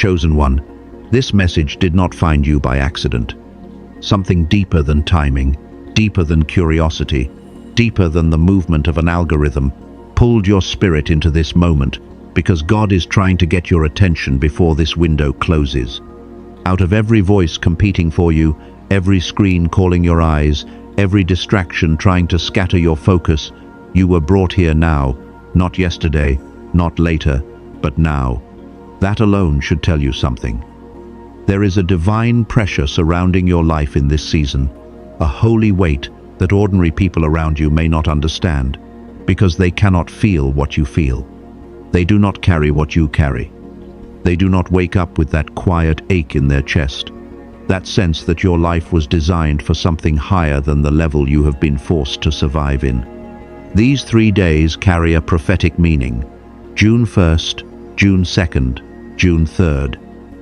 Chosen one, this message did not find you by accident. Something deeper than timing, deeper than curiosity, deeper than the movement of an algorithm, pulled your spirit into this moment because God is trying to get your attention before this window closes. Out of every voice competing for you, every screen calling your eyes, every distraction trying to scatter your focus, you were brought here now, not yesterday, not later, but now. That alone should tell you something. There is a divine pressure surrounding your life in this season, a holy weight that ordinary people around you may not understand, because they cannot feel what you feel. They do not carry what you carry. They do not wake up with that quiet ache in their chest, that sense that your life was designed for something higher than the level you have been forced to survive in. These 3 days carry a prophetic meaning. June 1st, June 2nd, June 3rd.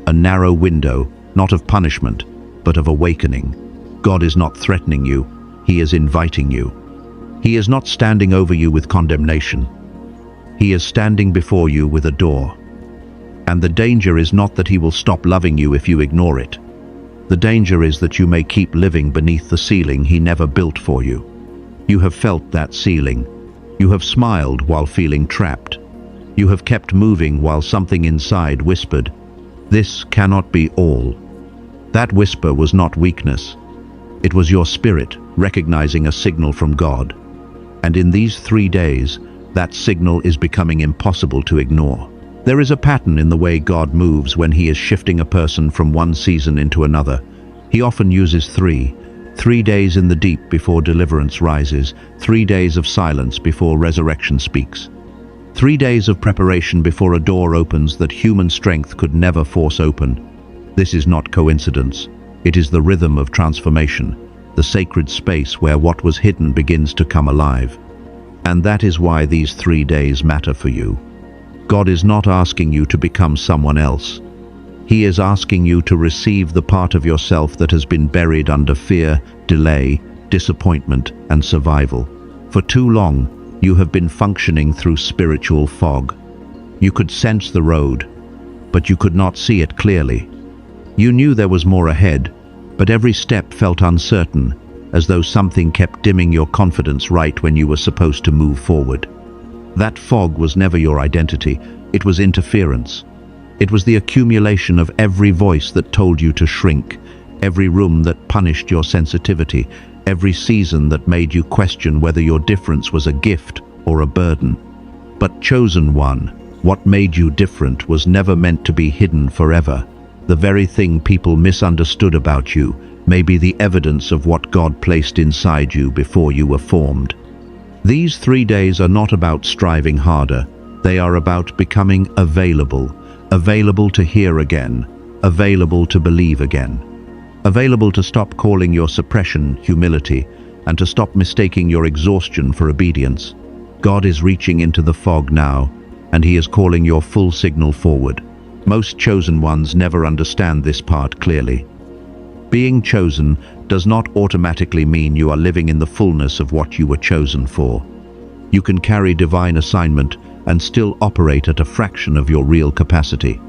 A narrow window, not of punishment, but of awakening. God is not threatening you, He is inviting you. He is not standing over you with condemnation. He is standing before you with a door. And the danger is not that He will stop loving you if you ignore it. The danger is that you may keep living beneath the ceiling He never built for you. You have felt that ceiling. You have smiled while feeling trapped. You have kept moving while something inside whispered, "This cannot be all." That whisper was not weakness. It was your spirit recognizing a signal from God. And in these 3 days, that signal is becoming impossible to ignore. There is a pattern in the way God moves when He is shifting a person from one season into another. He often uses 3 days in the deep before deliverance rises, 3 days of silence before resurrection speaks. 3 days of preparation before a door opens that human strength could never force open. This is not coincidence. It is the rhythm of transformation, the sacred space where what was hidden begins to come alive. And that is why these 3 days matter for you. God is not asking you to become someone else. He is asking you to receive the part of yourself that has been buried under fear, delay, disappointment, and survival. For too long, you have been functioning through spiritual fog. You could sense the road, but you could not see it clearly. You knew there was more ahead, but every step felt uncertain, as though something kept dimming your confidence right when you were supposed to move forward. That fog was never your identity, it was interference. It was the accumulation of every voice that told you to shrink, every room that punished your sensitivity, every season that made you question whether your difference was a gift or a burden. But chosen one, what made you different was never meant to be hidden forever. The very thing people misunderstood about you may be the evidence of what God placed inside you before you were formed. These 3 days are not about striving harder. They are about becoming available to hear again, available to believe again, available to stop calling your suppression humility and to stop mistaking your exhaustion for obedience. God is reaching into the fog now, and He is calling your full signal forward. Most chosen ones never understand this part clearly. Being chosen does not automatically mean you are living in the fullness of what you were chosen for. You can carry divine assignment and still operate at a fraction of your real capacity.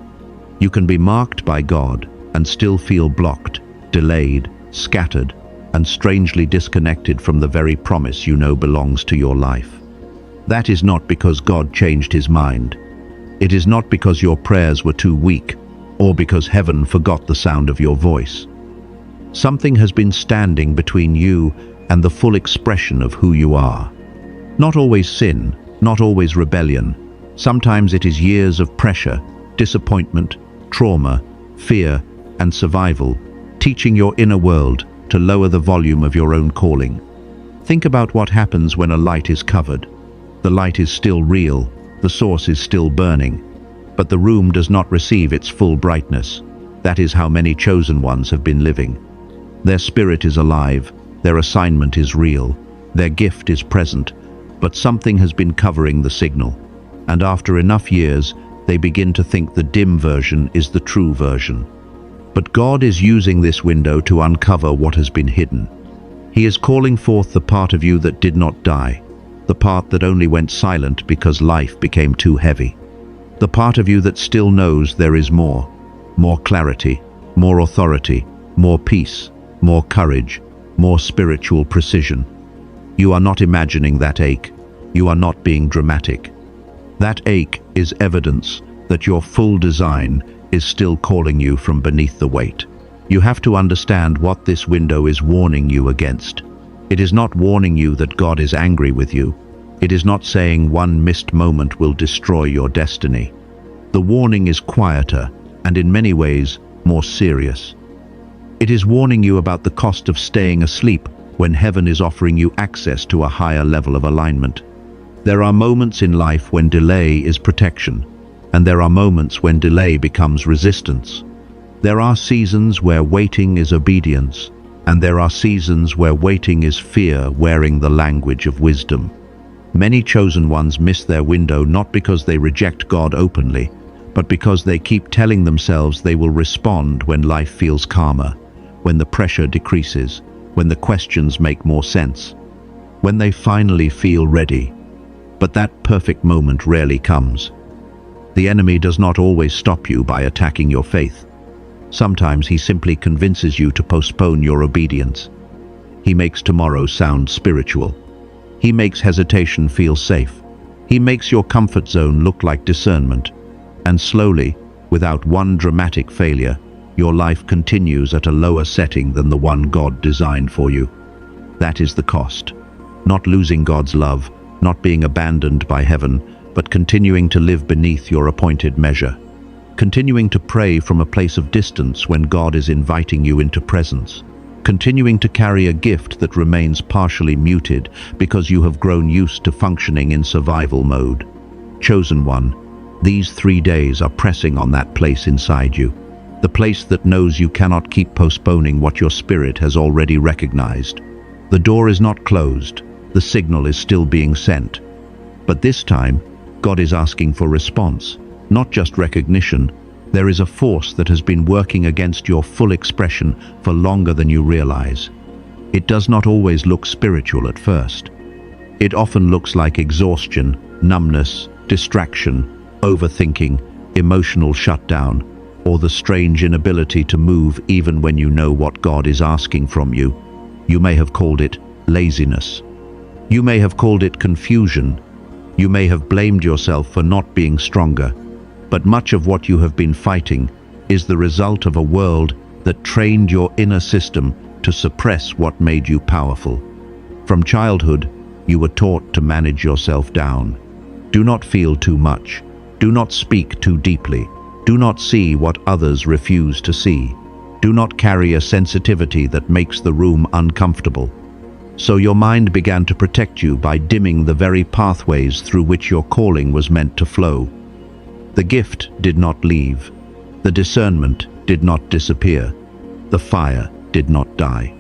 You can be marked by God and still feel blocked, delayed, scattered, and strangely disconnected from the very promise you know belongs to your life. That is not because God changed His mind. It is not because your prayers were too weak, or because heaven forgot the sound of your voice. Something has been standing between you and the full expression of who you are. Not always sin, not always rebellion. Sometimes it is years of pressure, disappointment, trauma, fear, and survival, teaching your inner world to lower the volume of your own calling. Think about what happens when a light is covered. The light is still real, the source is still burning, but the room does not receive its full brightness. That is how many chosen ones have been living. Their spirit is alive, their assignment is real, their gift is present, but something has been covering the signal. And after enough years, they begin to think the dim version is the true version. But God is using this window to uncover what has been hidden. He is calling forth the part of you that did not die, the part that only went silent because life became too heavy, the part of you that still knows there is more, more clarity, more authority, more peace, more courage, more spiritual precision. You are not imagining that ache. You are not being dramatic. That ache is evidence that your full design is still calling you from beneath the weight. You have to understand what this window is warning you against. It is not warning you that God is angry with you. It is not saying one missed moment will destroy your destiny. The warning is quieter and in many ways more serious. It is warning you about the cost of staying asleep when heaven is offering you access to a higher level of alignment. There are moments in life when delay is protection, and there are moments when delay becomes resistance. There are seasons where waiting is obedience, and there are seasons where waiting is fear wearing the language of wisdom. Many chosen ones miss their window not because they reject God openly, but because they keep telling themselves they will respond when life feels calmer, when the pressure decreases, when the questions make more sense, when they finally feel ready. But that perfect moment rarely comes. The enemy does not always stop you by attacking your faith. Sometimes he simply convinces you to postpone your obedience. He makes tomorrow sound spiritual. He makes hesitation feel safe. He makes your comfort zone look like discernment. And slowly, without one dramatic failure, your life continues at a lower setting than the one God designed for you. That is the cost. Not losing God's love, not being abandoned by heaven, but continuing to live beneath your appointed measure. Continuing to pray from a place of distance when God is inviting you into presence. Continuing to carry a gift that remains partially muted because you have grown used to functioning in survival mode. Chosen one, these 3 days are pressing on that place inside you. The place that knows you cannot keep postponing what your spirit has already recognized. The door is not closed. The signal is still being sent. But this time, God is asking for response, not just recognition. There is a force that has been working against your full expression for longer than you realize. It does not always look spiritual at first. It often looks like exhaustion, numbness, distraction, overthinking, emotional shutdown, or the strange inability to move even when you know what God is asking from you. You may have called it laziness. You may have called it confusion. You may have blamed yourself for not being stronger. But much of what you have been fighting is the result of a world that trained your inner system to suppress what made you powerful. From childhood, you were taught to manage yourself down. Do not feel too much. Do not speak too deeply. Do not see what others refuse to see. Do not carry a sensitivity that makes the room uncomfortable. So your mind began to protect you by dimming the very pathways through which your calling was meant to flow. The gift did not leave. The discernment did not disappear. The fire did not die.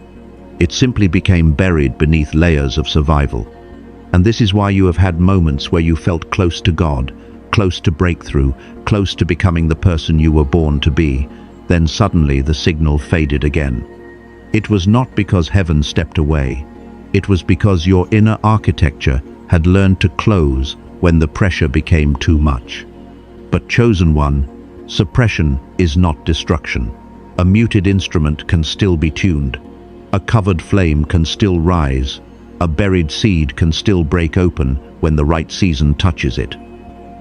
It simply became buried beneath layers of survival. And this is why you have had moments where you felt close to God, close to breakthrough, close to becoming the person you were born to be. Then suddenly the signal faded again. It was not because heaven stepped away. It was because your inner architecture had learned to close when the pressure became too much. But chosen one, suppression is not destruction. A muted instrument can still be tuned. A covered flame can still rise. A buried seed can still break open when the right season touches it.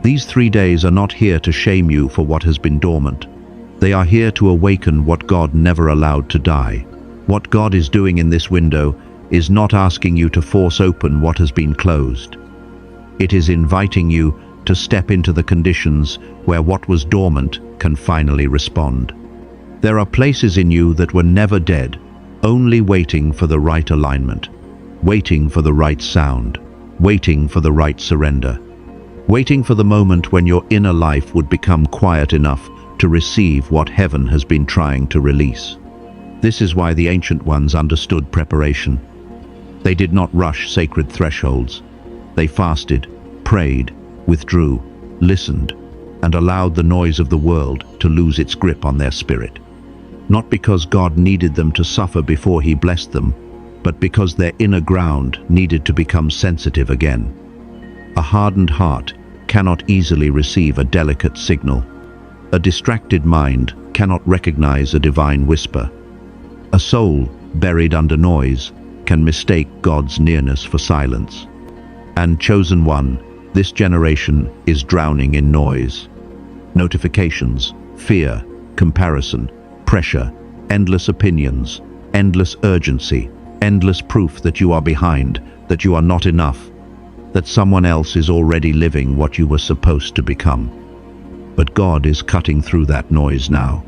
These 3 days are not here to shame you for what has been dormant. They are here to awaken what God never allowed to die. What God is doing in this window is not asking you to force open what has been closed. It is inviting you to step into the conditions where what was dormant can finally respond. There are places in you that were never dead, only waiting for the right alignment, waiting for the right sound, waiting for the right surrender, waiting for the moment when your inner life would become quiet enough to receive what heaven has been trying to release. This is why the ancient ones understood preparation. They did not rush sacred thresholds. They fasted, prayed, withdrew, listened, and allowed the noise of the world to lose its grip on their spirit. Not because God needed them to suffer before he blessed them, but because their inner ground needed to become sensitive again. A hardened heart cannot easily receive a delicate signal. A distracted mind cannot recognize a divine whisper. A soul, buried under noise, can mistake God's nearness for silence. And chosen one, this generation is drowning in noise. Notifications, fear, comparison, pressure, endless opinions, endless urgency, endless proof that you are behind, that you are not enough, that someone else is already living what you were supposed to become. But God is cutting through that noise now.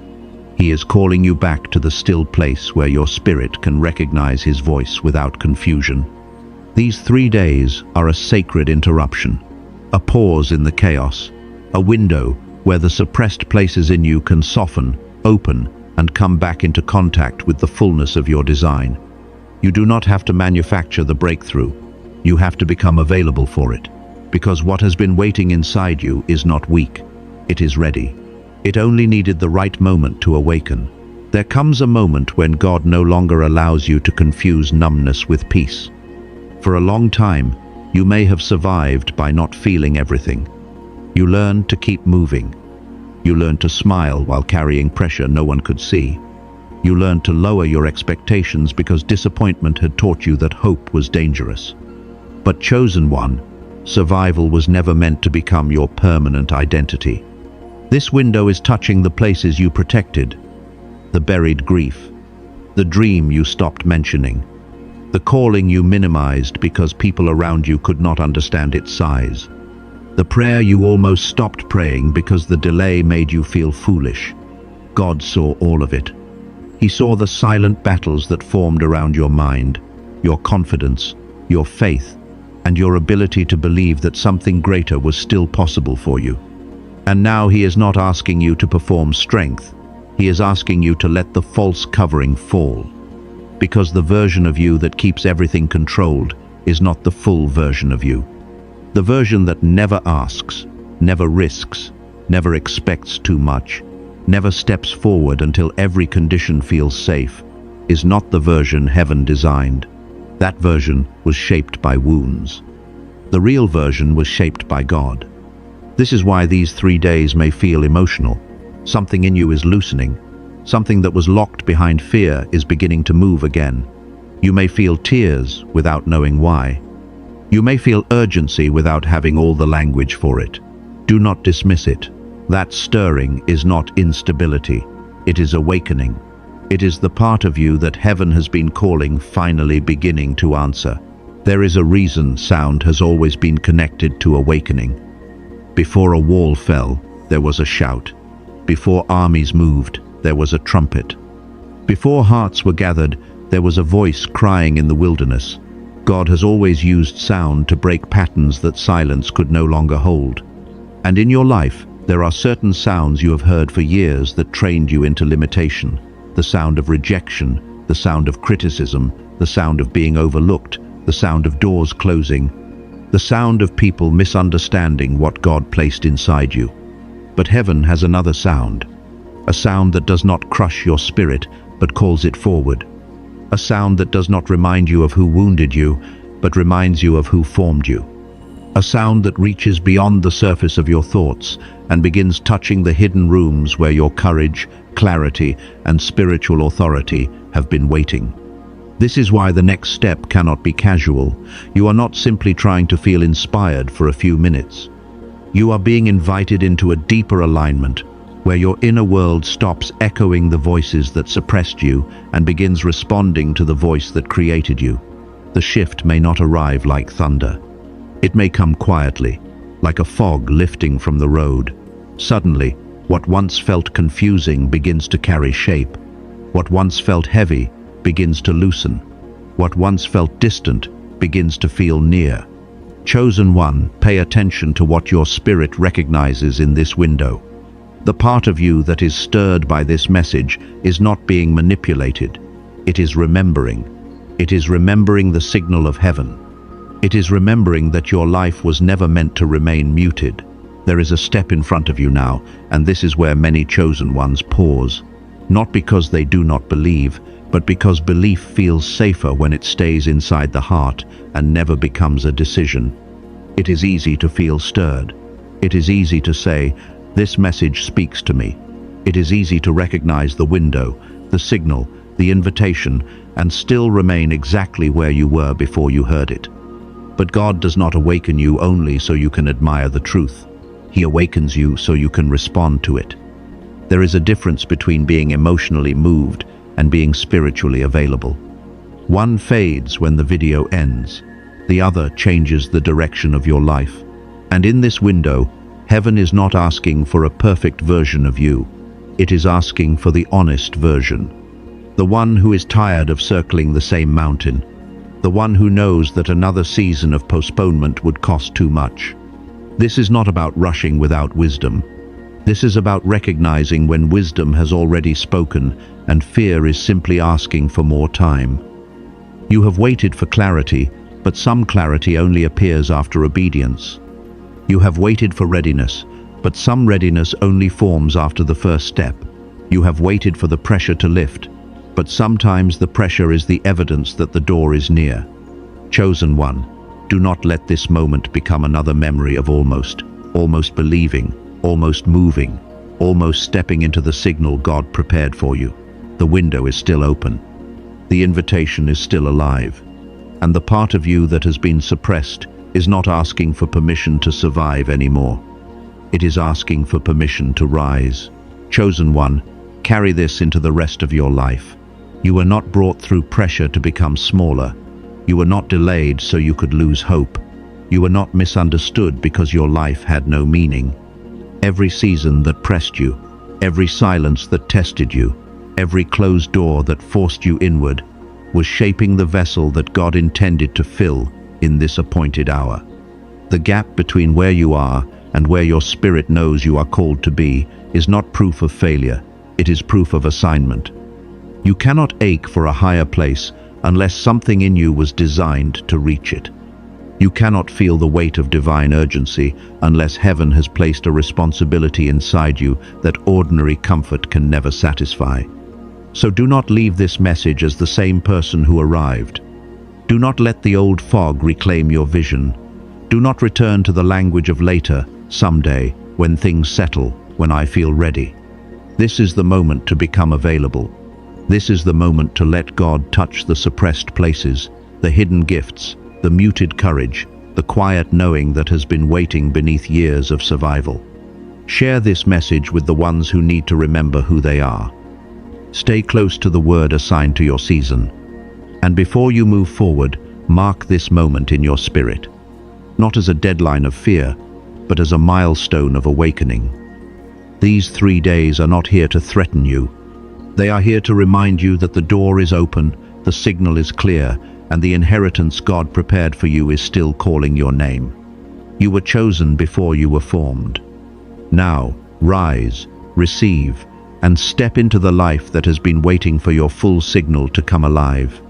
He is calling you back to the still place where your spirit can recognize His voice without confusion. These 3 days are a sacred interruption, a pause in the chaos, a window where the suppressed places in you can soften, open, and come back into contact with the fullness of your design. You do not have to manufacture the breakthrough. You have to become available for it, because what has been waiting inside you is not weak. It is ready. It only needed the right moment to awaken. There comes a moment when God no longer allows you to confuse numbness with peace. For a long time, you may have survived by not feeling everything. You learned to keep moving. You learned to smile while carrying pressure no one could see. You learned to lower your expectations because disappointment had taught you that hope was dangerous. But chosen one, survival was never meant to become your permanent identity. This window is touching the places you protected, the buried grief, the dream you stopped mentioning, the calling you minimized because people around you could not understand its size, the prayer you almost stopped praying because the delay made you feel foolish. God saw all of it. He saw the silent battles that formed around your mind, your confidence, your faith, and your ability to believe that something greater was still possible for you. And now He is not asking you to perform strength. He is asking you to let the false covering fall. Because the version of you that keeps everything controlled is not the full version of you. The version that never asks, never risks, never expects too much, never steps forward until every condition feels safe, is not the version heaven designed. That version was shaped by wounds. The real version was shaped by God. This is why these 3 days may feel emotional. Something in you is loosening. Something that was locked behind fear is beginning to move again. You may feel tears without knowing why. You may feel urgency without having all the language for it. Do not dismiss it. That stirring is not instability. It is awakening. It is the part of you that heaven has been calling finally beginning to answer. There is a reason sound has always been connected to awakening. Before a wall fell, there was a shout. Before armies moved, there was a trumpet. Before hearts were gathered, there was a voice crying in the wilderness. God has always used sound to break patterns that silence could no longer hold. And in your life, there are certain sounds you have heard for years that trained you into limitation. The sound of rejection, the sound of criticism, the sound of being overlooked, the sound of doors closing, the sound of people misunderstanding what God placed inside you. But heaven has another sound, a sound that does not crush your spirit, but calls it forward. A sound that does not remind you of who wounded you, but reminds you of who formed you. A sound that reaches beyond the surface of your thoughts and begins touching the hidden rooms where your courage, clarity, and spiritual authority have been waiting. This is why the next step cannot be casual. You are not simply trying to feel inspired for a few minutes. You are being invited into a deeper alignment, where your inner world stops echoing the voices that suppressed you and begins responding to the voice that created you. The shift may not arrive like thunder. It may come quietly, like a fog lifting from the road. Suddenly, what once felt confusing begins to carry shape. What once felt heavy begins to loosen. What once felt distant begins to feel near. Chosen one, pay attention to what your spirit recognizes in this window. The part of you that is stirred by this message is not being manipulated. It is remembering. It is remembering the signal of heaven. It is remembering that your life was never meant to remain muted. There is a step in front of you now, and this is where many chosen ones pause. Not because they do not believe, but because belief feels safer when it stays inside the heart and never becomes a decision. It is easy to feel stirred. It is easy to say, "This message speaks to me." It is easy to recognize the window, the signal, the invitation, and still remain exactly where you were before you heard it. But God does not awaken you only so you can admire the truth. He awakens you so you can respond to it. There is a difference between being emotionally moved and being spiritually available. One fades when the video ends. The other changes the direction of your life. And in this window, heaven is not asking for a perfect version of you. It is asking for the honest version. The one who is tired of circling the same mountain. The one who knows that another season of postponement would cost too much. This is not about rushing without wisdom. This is about recognizing when wisdom has already spoken and fear is simply asking for more time. You have waited for clarity, but some clarity only appears after obedience. You have waited for readiness, but some readiness only forms after the first step. You have waited for the pressure to lift, but sometimes the pressure is the evidence that the door is near. Chosen one, do not let this moment become another memory of almost believing, almost moving, almost stepping into the signal God prepared for you. The window is still open. The invitation is still alive. And the part of you that has been suppressed is not asking for permission to survive anymore. It is asking for permission to rise. Chosen one, carry this into the rest of your life. You were not brought through pressure to become smaller. You were not delayed so you could lose hope. You were not misunderstood because your life had no meaning. Every season that pressed you, every silence that tested you, every closed door that forced you inward, was shaping the vessel that God intended to fill in this appointed hour. The gap between where you are and where your spirit knows you are called to be is not proof of failure, it is proof of assignment. You cannot ache for a higher place unless something in you was designed to reach it. You cannot feel the weight of divine urgency unless heaven has placed a responsibility inside you that ordinary comfort can never satisfy. So do not leave this message as the same person who arrived. Do not let the old fog reclaim your vision. Do not return to the language of later, someday, when things settle, when I feel ready. This is the moment to become available. This is the moment to let God touch the suppressed places, the hidden gifts, the muted courage, the quiet knowing that has been waiting beneath years of survival. Share this message with the ones who need to remember who they are. Stay close to the word assigned to your season. And before you move forward, mark this moment in your spirit. Not as a deadline of fear, but as a milestone of awakening. These 3 days are not here to threaten you. They are here to remind you that the door is open, the signal is clear, and the inheritance God prepared for you is still calling your name. You were chosen before you were formed. Now, rise, receive, and step into the life that has been waiting for your full signal to come alive.